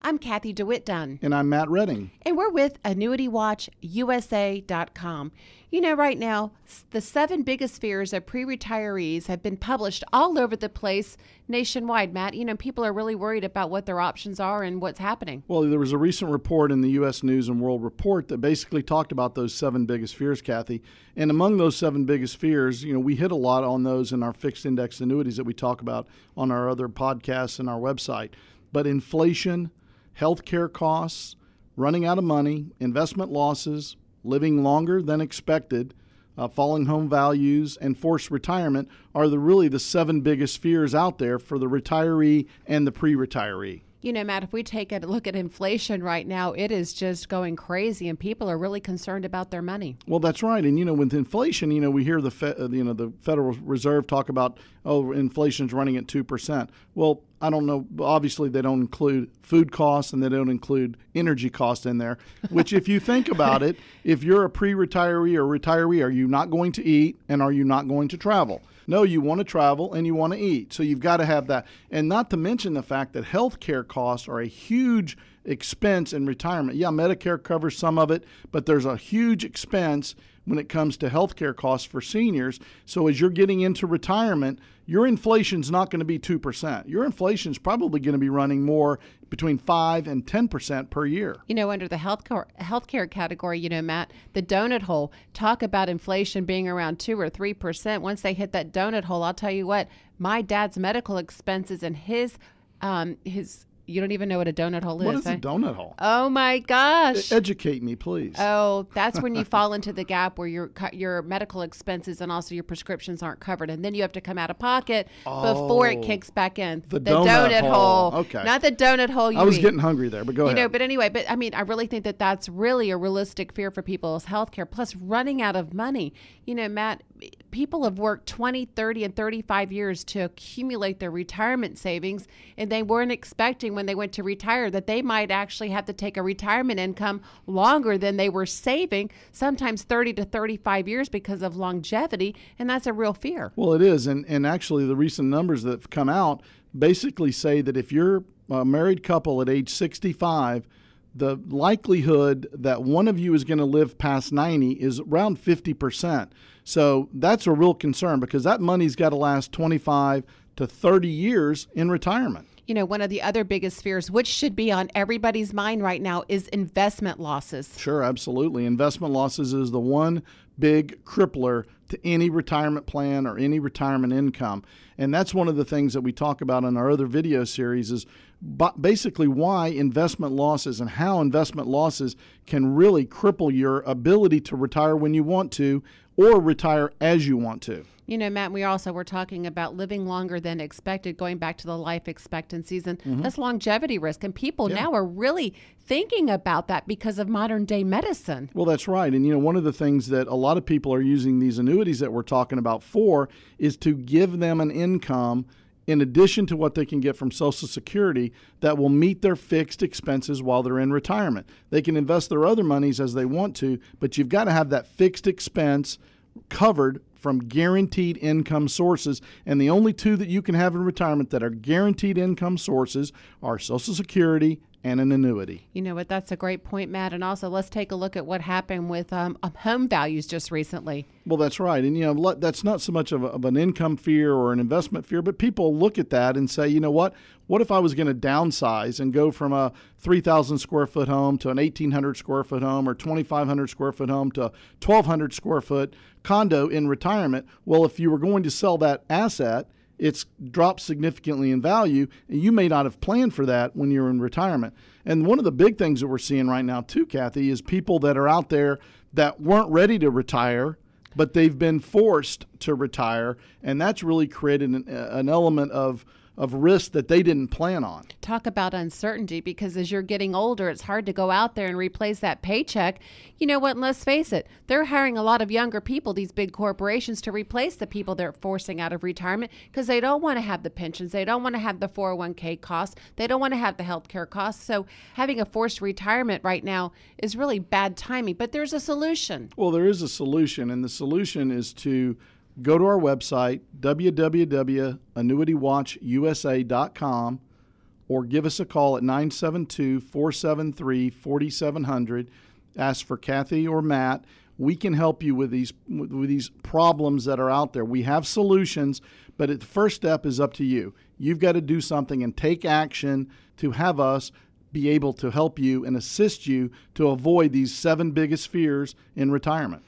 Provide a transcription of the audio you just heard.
I'm Kathy DeWitt Dunn. And I'm Matt Redding. And we're with AnnuityWatchUSA.com. You know, right now, the 7 biggest fears of pre-retirees have been published all over the place nationwide, Matt. You know, people are really worried about what their options are and what's happening. Well, there was a recent report in the U.S. News and World Report that basically talked about those 7 biggest fears, Kathy. And among those 7 biggest fears, you know, we hit a lot on those in our fixed index annuities that we talk about on our other podcasts and our website. But inflation, healthcare costs, running out of money, investment losses, living longer than expected, falling home values, and forced retirement are really the 7 biggest fears out there for the retiree and the pre-retiree. You know, Matt, if we take a look at inflation right now, it is just going crazy, and people are really concerned about their money. Well, that's right. And, you know, with inflation, you know, we hear the Federal Reserve talk about, inflation's running at 2%. Well, I don't know. Obviously, they don't include food costs and they don't include energy costs in there, which if you think about it, if you're a pre-retiree or retiree, are you not going to eat and are you not going to travel? No, you want to travel and you want to eat. So you've got to have that. And not to mention the fact that healthcare costs are a huge expense in retirement. Yeah, Medicare covers some of it, but there's a huge expense when it comes to healthcare costs for seniors. So as you're getting into retirement, your inflation's not going to be 2%. Your inflation's probably going to be running more between 5 and 10% per year. You know, under the healthcare category, you know, Matt, the donut hole, talk about inflation being around 2 or 3%. Once they hit that donut hole, I'll tell you what, my dad's medical expenses and his you don't even know what a donut hole is. What is a donut hole? Oh, my gosh. Educate me, please. Oh, that's when you fall into the gap where your medical expenses and also your prescriptions aren't covered. And then you have to come out of pocket before it kicks back in. The donut hole. Okay. Not the donut hole you I was eat. getting hungry there, but go ahead. You know, but anyway, I mean, I really think that that's really a realistic fear for people's health care, plus running out of money. You know, Matt, people have worked 20, 30, and 35 years to accumulate their retirement savings, and they weren't expecting when they went to retire that they might actually have to take a retirement income longer than they were saving, sometimes 30 to 35 years because of longevity, and that's a real fear. Well, it is, and actually the recent numbers that have come out basically say that if you're a married couple at age 65, the likelihood that one of you is going to live past 90 is around 50%. So that's a real concern because that money's got to last 25 to 30 years in retirement. You know, one of the other biggest fears, which should be on everybody's mind right now, is investment losses. Sure, absolutely. Investment losses is the one big crippler to any retirement plan or any retirement income. And that's one of the things that we talk about in our other video series is basically why investment losses and how investment losses can really cripple your ability to retire when you want to or retire as you want to. You know, Matt, we also were talking about living longer than expected, going back to the life expectancies, and that's longevity risk. And people now are really thinking about that because of modern day medicine. Well, that's right. And, you know, one of the things that a lot of people are using these annuities that we're talking about for is to give them an income in addition to what they can get from Social Security that will meet their fixed expenses while they're in retirement. They can invest their other monies as they want to, but you've got to have that fixed expense covered from guaranteed income sources. And the only two that you can have in retirement that are guaranteed income sources are Social Security and an annuity. You know what? That's a great point, Matt. And also, let's take a look at what happened with home values just recently. Well, that's right. And, you know, that's not so much of an income fear or an investment fear, but people look at that and say, you know what if I was going to downsize and go from a 3,000 square foot home to an 1,800 square foot home or 2,500 square foot home to a 1,200 square foot condo in retirement? Well, if you were going to sell that asset, it's dropped significantly in value, and you may not have planned for that when you're in retirement. And one of the big things that we're seeing right now too, Kathy, is people that are out there that weren't ready to retire, but they've been forced to retire, and that's really created an element of risk that they didn't plan on. Talk about uncertainty, because as you're getting older, it's hard to go out there and replace that paycheck. You know what? And let's face it, they're hiring a lot of younger people, these big corporations, to replace the people they're forcing out of retirement because they don't want to have the pensions. They don't want to have the 401k costs. They don't want to have the health care costs. So having a forced retirement right now is really bad timing, but there's a solution. Well, there is a solution, and the solution is to go to our website, www.annuitywatchusa.com, or give us a call at 972-473-4700. Ask for Kathy or Matt. We can help you with these problems that are out there. We have solutions, but the first step is up to you. You've got to do something and take action to have us be able to help you and assist you to avoid these 7 biggest fears in retirement.